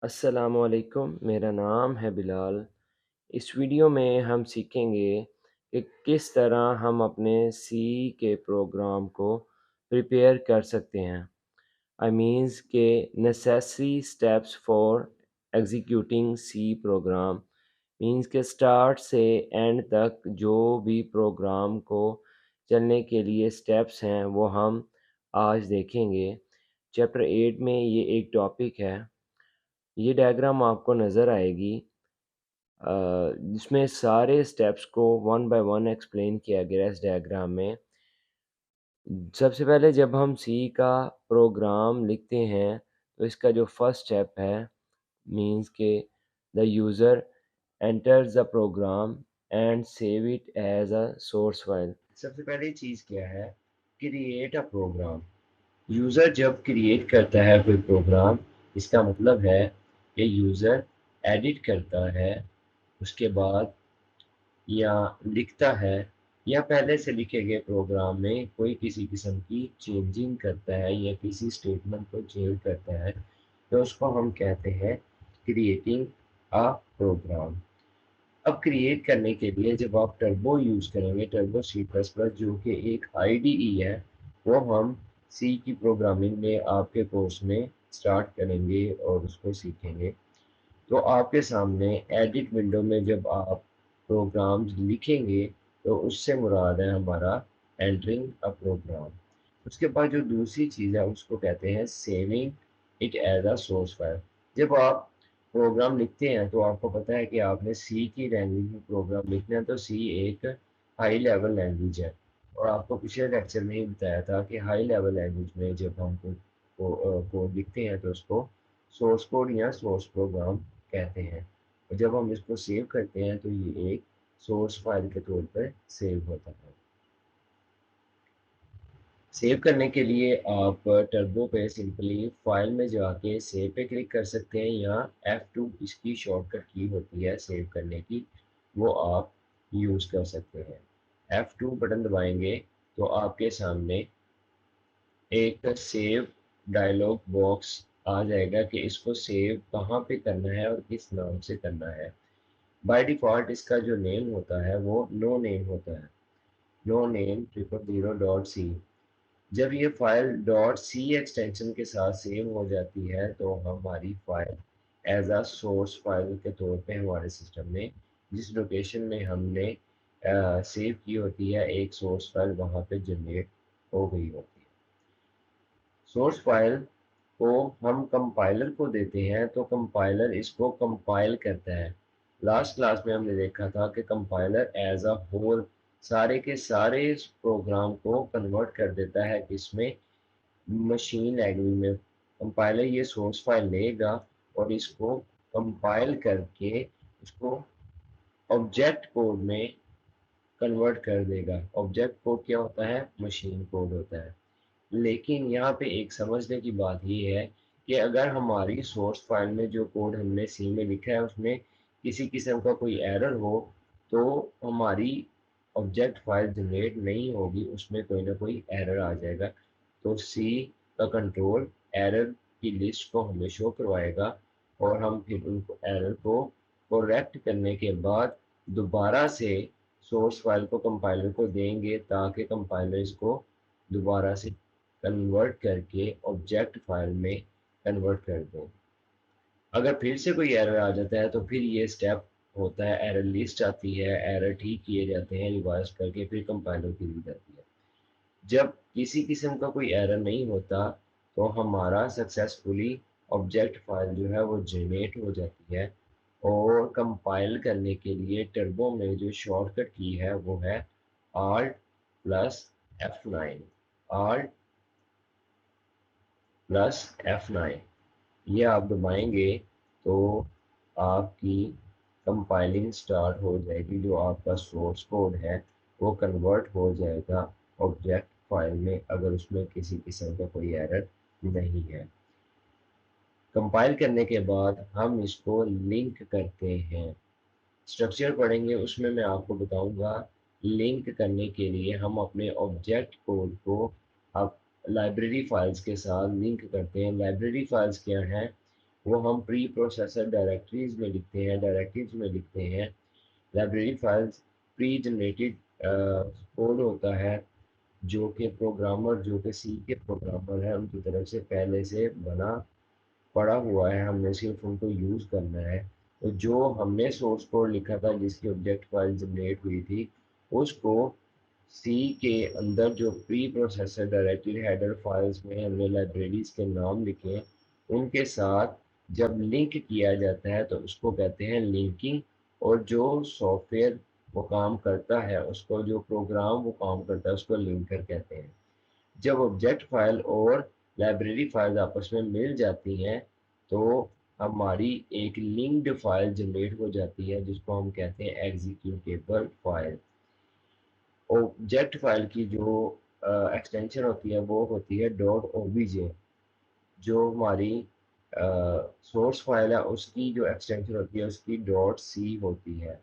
अस्सलामुअलैकुम, मेरा नाम है बिलाल। इस वीडियो में हम सीखेंगे कि किस तरह हम अपने सी के प्रोग्राम को प्रिपेयर कर सकते हैं। आई मीन्स के necessary steps for executing C program means के स्टार्ट से एंड तक जो भी प्रोग्राम को चलने के लिए स्टेप्स हैं वो हम आज देखेंगे। चैप्टर 8 में ये एक टॉपिक है। ये डायग्राम आपको नज़र आएगी जिसमें सारे स्टेप्स को वन बाय वन एक्सप्लेन किया गया है इस डायग्राम में। सबसे पहले जब हम सी का प्रोग्राम लिखते हैं तो इसका जो फर्स्ट स्टेप है मीन्स के the user enters the program and save it as a source file. सबसे पहली चीज़ क्या है, क्रिएट अ प्रोग्राम। यूज़र जब क्रिएट करता है कोई प्रोग्राम, इसका मतलब है कि यूज़र एडिट करता है, उसके बाद या लिखता है या पहले से लिखे गए प्रोग्राम में कोई किसी किस्म की चेंजिंग करता है या किसी स्टेटमेंट को चेंज करता है, तो उसको हम कहते हैं क्रिएटिंग अ प्रोग्राम। अब क्रिएट करने के लिए जब आप टर्बो यूज़ करेंगे, टर्बो सी प्लस प्लस जो कि एक आईडीई है, वो हम सी की प्रोग्रामिंग में आपके कोर्स में स्टार्ट करेंगे और उसको सीखेंगे। तो आपके सामने एडिट विंडो में जब आप प्रोग्राम्स लिखेंगे तो उससे मुराद है हमारा एंटरिंग अ प्रोग्राम। उसके बाद जो दूसरी चीज़ है उसको कहते हैं saving it as a source file. जब आप प्रोग्राम लिखते हैं तो आपको पता है कि आपने सी की लैंग्वेज में प्रोग्राम लिखना है, तो सी एक हाई लेवल लैंग्वेज है। और आपको पिछले लेक्चर में ही बताया था कि हाई लेवल लैंग्वेज में जब हम कोड लिखते हैं तो उसको सोर्स कोड या सोर्स प्रोग्राम कहते हैं। और जब हम इसको सेव करते हैं तो ये एक सोर्स फाइल के तौर पर सेव होता है। सेव करने के लिए आप टर्बो पे सिंपली फाइल में जाके सेव पे क्लिक कर सकते हैं या F2 इसकी शॉर्टकट की होती है सेव करने की, वो आप यूज़ कर सकते हैं। F2 बटन दबाएंगे तो आपके सामने एक सेव डायलॉग बॉक्स आ जाएगा कि इसको सेव कहाँ पे करना है और किस नाम से करना है। बाय डिफ़ॉल्ट इसका जो नेम होता है वो नो नेम होता है, नो नेम 000.c। जब ये फाइल डॉट सी एक्सटेंशन के साथ सेव हो जाती है तो हमारी file as a source file के तौर पे हमारे सिस्टम में जिस लोकेशन में हमने सेव की होती है एक सोर्स फाइल वहाँ पे जनरेट हो गई होती है। सोर्स फाइल को हम कंपाइलर को देते हैं तो कंपाइलर इसको कंपाइल करता है। लास्ट क्लास में हमने देखा था कि कंपाइलर एज अ होल सारे के सारे इस प्रोग्राम को कन्वर्ट कर देता है किसमें, मशीन लैंग्वेज में। कंपाइलर ये सोर्स फाइल लेगा और इसको कंपाइल करके उसको ऑब्जेक्ट कोड में कन्वर्ट कर देगा। ऑब्जेक्ट कोड क्या होता है, मशीन कोड होता है। लेकिन यहाँ पे एक समझने की बात ये है कि अगर हमारी सोर्स फाइल में जो कोड हमने सी में लिखा है उसमें किसी किस्म का कोई एरर हो तो हमारी ऑब्जेक्ट फाइल जनरेट नहीं होगी, उसमें कोई ना कोई एरर आ जाएगा। तो सी का कंट्रोल एरर की लिस्ट को हमें शो करवाएगा और हम फिर उनको एरर को करेक्ट करने के बाद दोबारा से सोर्स फाइल को कंपाइलर को देंगे ताकि कंपाइलर इसको दोबारा से कन्वर्ट करके ऑब्जेक्ट फाइल में कन्वर्ट कर दें। अगर फिर से कोई एरर आ जाता है तो फिर ये स्टेप होता है, एरर लिस्ट आती है, एरर ठीक किए जाते हैं रिवाइज करके, फिर कंपाइलर की दी जाती है। जब किसी किस्म का कोई एरर नहीं होता तो हमारा सक्सेसफुली ऑब्जेक्ट फाइल जो है वो जनरेट हो जाती है। और कंपाइल करने के लिए टर्बो में जो शॉर्टकट की है वो है Alt plus F9, Alt plus F9। ये आप दबाएंगे तो आपकी कंपाइलिंग स्टार्ट हो जाएगी। जो आपका सोर्स कोड है वो कन्वर्ट हो जाएगा ऑब्जेक्ट फाइल में अगर उसमें किसी किस्म का कोई एरर नहीं है। कंपाइल करने के बाद हम इसको लिंक करते हैं। स्ट्रक्चर पढ़ेंगे उसमें मैं आपको बताऊंगा लिंक करने के लिए हम अपने ऑब्जेक्ट कोड को अब लाइब्रेरी फाइल्स के साथ लिंक करते हैं। लाइब्रेरी फाइल्स क्या हैं, वो हम प्री प्रोसेसर डायरेक्टरीज में लिखते हैं, डायरेक्टरीज में लिखते हैं। Library files pre generated code होता है जो कि प्रोग्रामर, जो कि सी के प्रोग्रामर है, उनकी तरफ से पहले से बना पड़ा हुआ है, हमने सिर्फ उनको यूज़ करना है। तो जो हमने सोर्स कोड लिखा था जिसकी ऑब्जेक्ट फाइल जनरेट हुई थी, उसको सी के अंदर जो pre processor directory header files में हमने लाइब्रेरीज के नाम लिखे हैं, उनके साथ जब लिंक किया जाता है तो उसको कहते हैं लिंकिंग। और जो सॉफ्टवेयर वो काम करता है, उसको जो प्रोग्राम वो काम करता है, उसको लिंकर कहते हैं। जब ऑब्जेक्ट फाइल और लाइब्रेरी फाइल आपस में मिल जाती हैं तो हमारी एक लिंक्ड फाइल जनरेट हो जाती है जिसको हम कहते हैं एग्जीक्यूटेबल फाइल। ऑब्जेक्ट फाइल की जो एक्सटेंशन होती है वो होती है डॉट ओबीजे। जो हमारी सोर्स फाइल है उसकी जो एक्सटेंशन होती है उसकी डॉट सी होती है।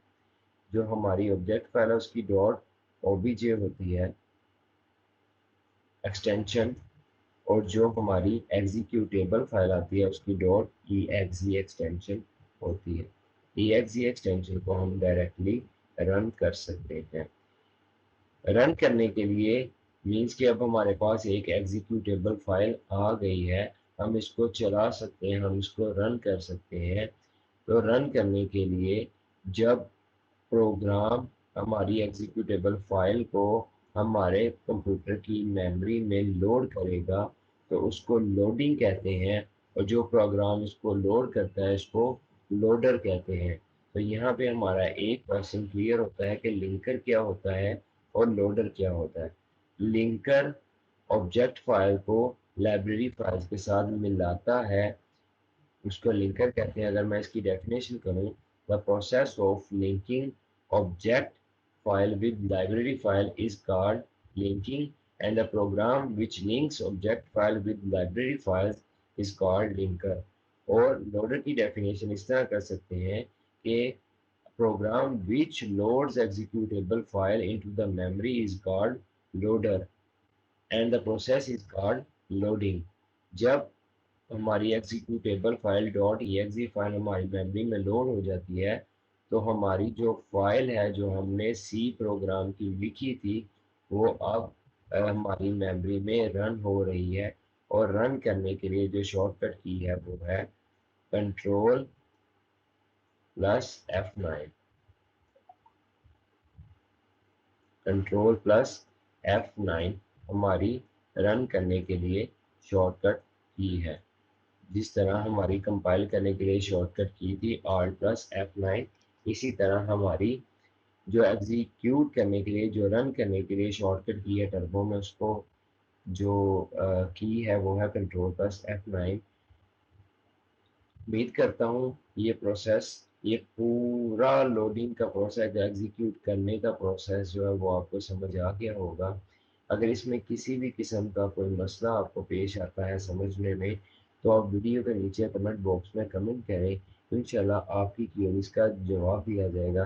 जो हमारी ऑब्जेक्ट फाइल है उसकी डॉट ओबीजे होती है एक्सटेंशन। और जो हमारी एग्जीक्यूटेबल फाइल आती है उसकी डॉट ई एक्जी एक्सटेंशन होती है। ई एक्जी एक्सटेंशन को हम डायरेक्टली रन कर सकते हैं। रन करने के लिए मीन्स कि अब हमारे पास एक एग्जीक्यूटेबल फाइल आ गई है, हम इसको चला सकते हैं, हम इसको रन कर सकते हैं। तो रन करने के लिए जब प्रोग्राम हमारी एग्जीक्यूटेबल फाइल को हमारे कंप्यूटर की मेमोरी में लोड करेगा तो उसको लोडिंग कहते हैं। और जो प्रोग्राम इसको लोड करता है इसको लोडर कहते हैं। तो यहाँ पे हमारा एक क्वेश्चन क्लियर होता है कि लिंकर क्या होता है और लोडर क्या होता है। लिंकर ऑब्जेक्ट फाइल को लाइब्रेरी फाइल्स के साथ मिलाता है, उसको लिंकर कहते हैं। अगर मैं इसकी डेफिनेशन करूँ, the process of linking object file with library file is called linking and the program which links object file with library files is called linker. और लोडर की डेफिनेशन इस तरह कर सकते हैं कि program which loads executable file into the memory is called loader and the process is called loading। जब हमारी executable file dot E file हमारी मेमोरी में लोड हो जाती है तो हमारी जो फाइल है जो हमने सी प्रोग्राम की लिखी थी वो अब हमारी मेमोरी में रन हो रही है। और रन करने के लिए जो शॉर्टकट की है वो है control plus F9। Control plus F9 हमारी रन करने के लिए शॉर्टकट की है। जिस तरह हमारी कंपाइल करने के लिए शॉर्टकट की थी Alt प्लस F9, इसी तरह हमारी जो एग्जीक्यूट करने के लिए, जो रन करने के लिए शॉर्टकट की है टर्बो में, उसको जो की है वो है कंट्रोल प्लस F9। उम्मीद करता हूँ ये प्रोसेस, ये पूरा लोडिंग का प्रोसेस, एग्जीक्यूट करने का प्रोसेस जो है वो आपको समझ आ गया होगा। अगर इसमें किसी भी किस्म का कोई मसला आपको पेश आता है समझने में तो आप वीडियो के नीचे कमेंट बॉक्स में कमेंट करें, इंशाल्लाह आपकी क्वेरीज का जवाब दिया जाएगा।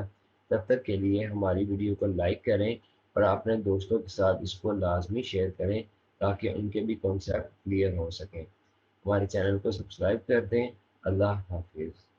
तब तक के लिए हमारी वीडियो को लाइक करें और अपने दोस्तों के साथ इसको लाजमी शेयर करें ताकि उनके भी कॉन्सेप्ट क्लियर हो सकें। हमारे चैनल को सब्सक्राइब कर दें। अल्लाह हाफिज़।